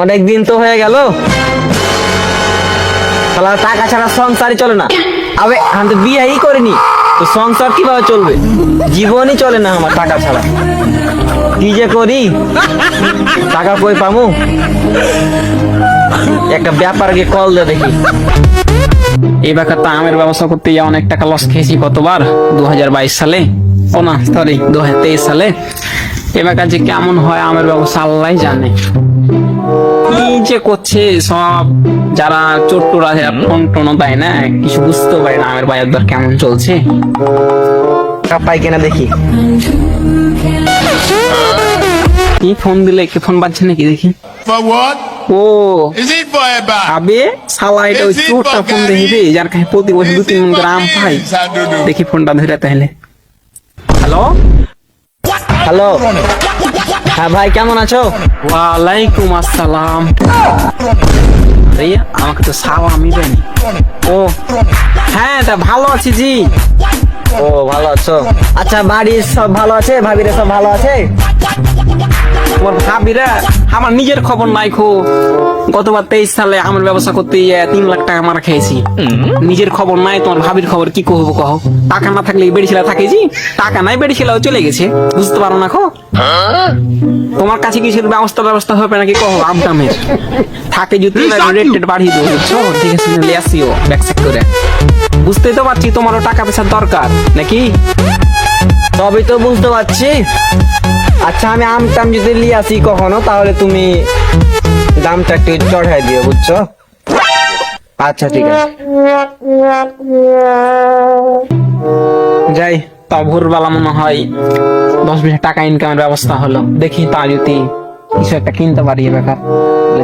অনেক দিন তো হয়ে গেল, শালা টাকা ছাড়া সংসারই চলে না। আবে আমি তো বিয়েই করিনি, তো সংসার কিভাবে চলবে? জীবনই চলে না আমার টাকা ছাড়া। কি যে করি, টাকা কই পামু? একটা ব্যাপারকে কল দে দেখি। এই বেকারটা আমের ব্যবসা করতে গিয়ে অনেক টাকা লস খেয়েছি কতবার। 2022 সালে, ও না সরি 2023 সালে। এ বেকার যে কেমন হয় আমের ব্যবসা আল্লাহ জানে। কি যে করছে সব যারা চোট্টুরা ফোন টোনো দেয় না, কিছু বুঝতেও পারে না আমের বাজার দর কেমন চলছে। পাই কিনা দেখি। কি ফোন দিলে, কি ফোন বাজছে নাকি দেখি। For what? O Is it for a bag? আবে শালা এটা ওই চোরটা ফোন দেখি যার কাছে প্রতি বছর 2-3 গ্রাম পাই। দেখি ফোনটা ধরে তাহলে। হ্যালো হ্যালো, হ্যাঁ ভাই কেমন আছো? ওয়ালাইকুম আসসালাম। আরে আমাকে তো সালামই দেয়নি। ও হ্যাঁ, তা ভালো আছি জি। ও ভালো আছো? আচ্ছা বাড়ির সব ভালো আছে? ভাবিরা সব ভালো আছে? তোমার ভাবিরা আমার নিজের খবর নাই খো। গতবার 23 সালে আমার ব্যবসা করতে গিয়ে 3 লাখ টাকা মারা খেয়েছি। নিজের খবর নাই, তোমার ভাবির খবর কি কহবো কহ? টাকা না থাকলে বেড়ি ছেলে থাকে জি, টাকা নাই বেড়ি ছেলেও চলে গেছে, বুঝতে পারো না খো। তোমার কাছে কিছু ব্যবস্থা হবে নাকি কহ? আমদামের থাকে যদি রেট টেট বাড়িয়ে দেবো, বুঝছো? ঠিক আছে নিয়ে আসিও ব্যাকসেক করে। বুঝতেই তো পারছি তোমারও টাকা পয়সার দরকার নাকি। সবই তো বুঝতে পারছি। আচ্ছা আমি আমটাম যদি নিয়ে আসি কখনো, তাহলে তুমি দামটা একটু চড়াই দিও, বুঝছো? আচ্ছা ঠিক আছে। যাই তা ভোরবেলা মনে হয় 10-20 টাকা ইনকামের ব্যবস্থা হলো। দেখি তা যদি কিছু একটা কিনতে পারি এ বেকার।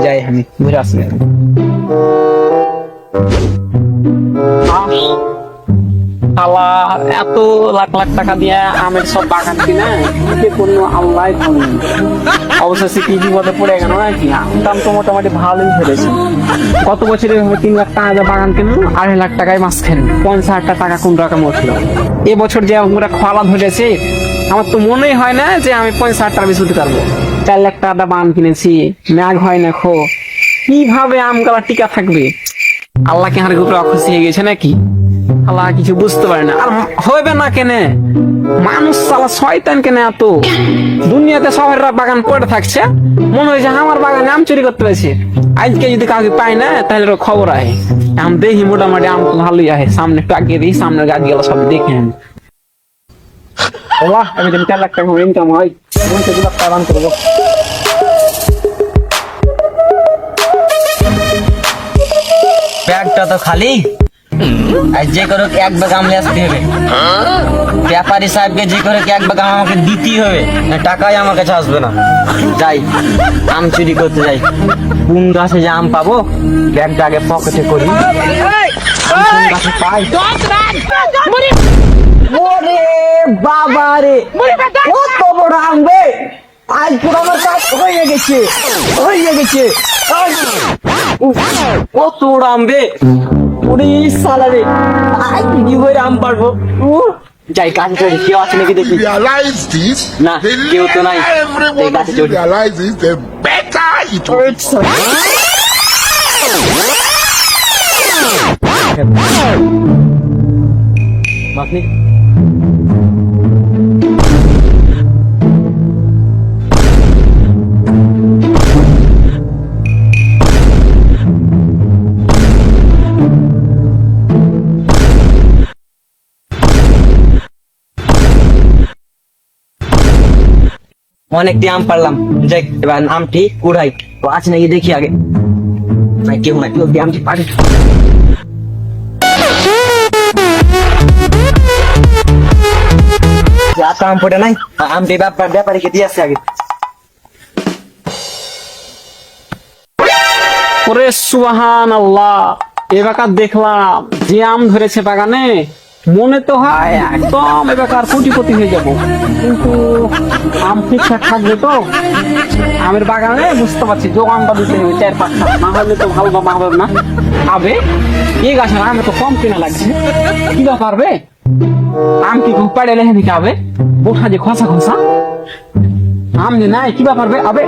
যাই আমি ঘুরে আসি। শালা এত লাখ লাখ টাকা দিয়ে আমের সব বাগান কিনে কি করলো আল্লাহ জানে। অবশেষে কি বিপদে পড়ে গেল নাকি। দাম তো মোটামুটি ভালোই ধরেছে। গত বছরে 3 লাখ টাকা দিয়ে বাগান কিনলো, 2.5 লাখ টাকায় মাছ খেলেন, 50,000 টাকা কোন রকম উঠলো। এবছর যে আমরা খোলা ধরেছে, আমার তো মনেই হয় না যে আমি 50,000 টাকা বেশি উঠতে পারবো। 4 লাখ টাকা বাগান কিনেছি, ম্যাগ হয় না খো। কিভাবে আম গালা টিকা থাকবে? আল্লাহ কি আমার উপরে অখুশি হয়ে গেছে নাকি? আল্লাহ কিছু বুঝতে পারে না। আর হবে না কেনে মানুষ সালা শয়তান কেনে এত। দুনিয়াতে সবার বাগান পড়ে থাকছে, মনে হয়েছে আমার বাগানে আম চুরি করতে পেরেছে। আজকে যদি কাউকে পাই না তাহলে খবর আহে। আম দেখি মোটামুটি আম তো ভালোই আহে। সামনে একটু আগে দিই, সামনের গাছ গেল সব দেখে আমি। আমি 4 লাখ টাকা ইনকাম হয়, 2 লাখ টাকা রান করবো। ব্যাগটা তো খালি, আর যে করে এক ব্যাগ আম নিয়ে আসতে হবে। ব্যাপারী সাহেবকে যে করে এক ব্যাগ আম আমাকে দিতেই হবে, না টাকাই আমার কাছে আসবে না। যাই আম চুরি করতে যাই। কোন গাছে যে আম পাবো, ব্যাগটা আগে পকেটে করি। আম কোন গাছে পাই? ওরে বাবা রে, কত বড় আম রে! আজ পুরো আমার কাজ হয়ে গেছে। কত বড় আম রে! ওরে সালা রে, আজ কি করে আম পারবো? যাই গাছে চড়ি, কেউ আছে নাকি দেখি। Realize this. না, The কেউ তো নাই। every এই one গাছে of you চড়ি। realize this, the better it will be. বাপনি অনেকটি আম পারলাম। যাই এবার আমটি কুড়াই, তো আছে নাকি দেখি আগে। না কেউ নাই, জলদি আমটি পারি। আম পড়ে নাই, আমটি ব্যাপারীকে দিয়ে আসছে আগে। ওরে সুবহানাল্লাহ, এবার দেখলাম যে আম ধরেছে বাগানে, মনে তো হয় একদম এবার কোটিপতি হয়ে যাব। কিন্তু আম ঠিকঠাক থাকবে তো? আমের বাগানে বুঝতে পারছি যোগানটা দিতে হবে 4-5টা, না হলে তো ভালো বা হবে না। আবে এই গাছের আম তো কম কেনা লাগছে, কি ব্যাপার বে? আম কি খুব পাড়ে রেখে দিকে? আবে বোঠা যে খসা আম যে নাই, কি ব্যাপার বে? আবে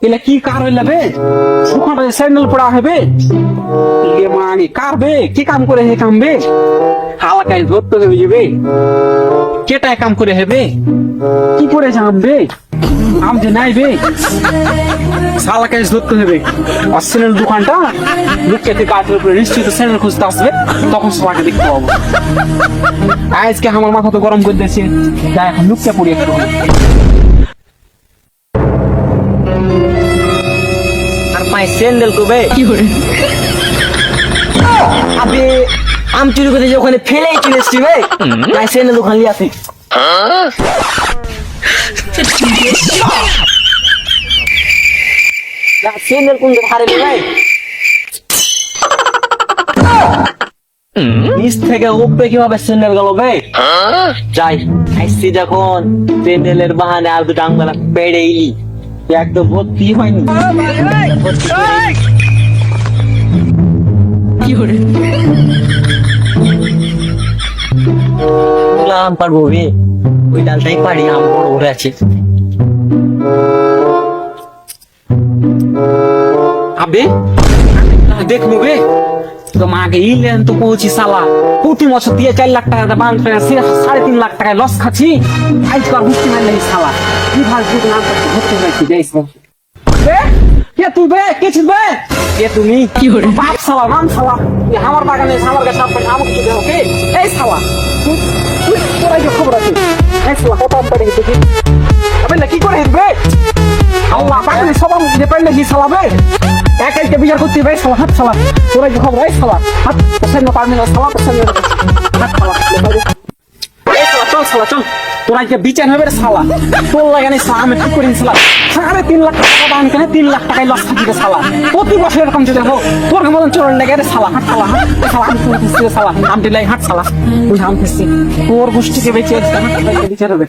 এলা কি কার হইলা বে দোকানটা স্যান্ডেল পড়া হবে এ মানি কার বে কি কাম করে হে কাম বে হালা কাই ধরতে হবে যাবে কেটায় কাম করে হেবে কি করে যাম বে আম যে নাই বে শালা কাজ ধরতে হবে আর স্যান্ডেল দোকানটা মুখেতে কাঠের উপরে নিশ্চিত স্যান্ডেল খুঁজতে আসবে তখন সবাইকে দেখতে পাবো আজকে আমার মাথা তো গরম করে দিয়েছে যাই এখন লুকটা পড়ি একটু আর পায়ে স্যান্ডেল কবে আবে আম চুরি করে যে ওখানে ফেলেই চলে এসছি বে পায়ে স্যান্ডেল ওখানে লিয়ে আসি স্যান্ডেল কোন হারে ভাই নিচ থেকে উপরে কিভাবে স্যান্ডেল গেল বে যাই আইসি যখন স্যান্ডেলের বাহানে আর দুটো আঙ্গুলা পেড়েইলি একদম ভর্তি হয়নি আম পারবো বে ওই ডালটাই পারি আম বড় বড় আছে আবে দেখবো বে তো মাকে ইলেন তো পৌঁছি সালা প্রতি বছর দিয়ে 4 লাখ টাকা বান ফেরা 3.5 লাখ টাকায় লস খাচ্ছি আজ তো আর বুঝতে নাই সালা কি ভাই বুঝ না করতে যাচ্ছি যাইস বে কে তুই বে কে ছিস বে কে তুমি কি হরে বাপ সালা নাম সালা এই আমার বাগানে আমার কাছে আপনি আমাকে কি দেও কে এই সালা তুই তোরা কি খবর আছে এই সালা কত পড়ে গেছে আবে না কি করে বে আল্লাহ বাগানে সবার মধ্যে পড়লে কি সালা বে একাইকে বিচার করতে ভাই সালা হাত সালা তোরা কি খবর এই সালা হাত পছন্দ পারবি না সালা পছন্দ হাত সালা এই সালা চল সালা চল তোরা কি বিচার হবে রে সালা তোর লাগানি সালা আমি ঠিক করিনি সালা 3.5 লাখ টাকা দাম কেন 3 লাখ টাকায় লস খাচ্ছি সালা প্রতি বছর এরকম যদি হোক তোর মতন চোর লেগে রে সালা হাত সালা হাত সালা আমি তোর খুশি সালা আমি দিলাই হাত সালা তুই হাম খুশি তোর গোষ্ঠীকে বেঁচে বিচার হবে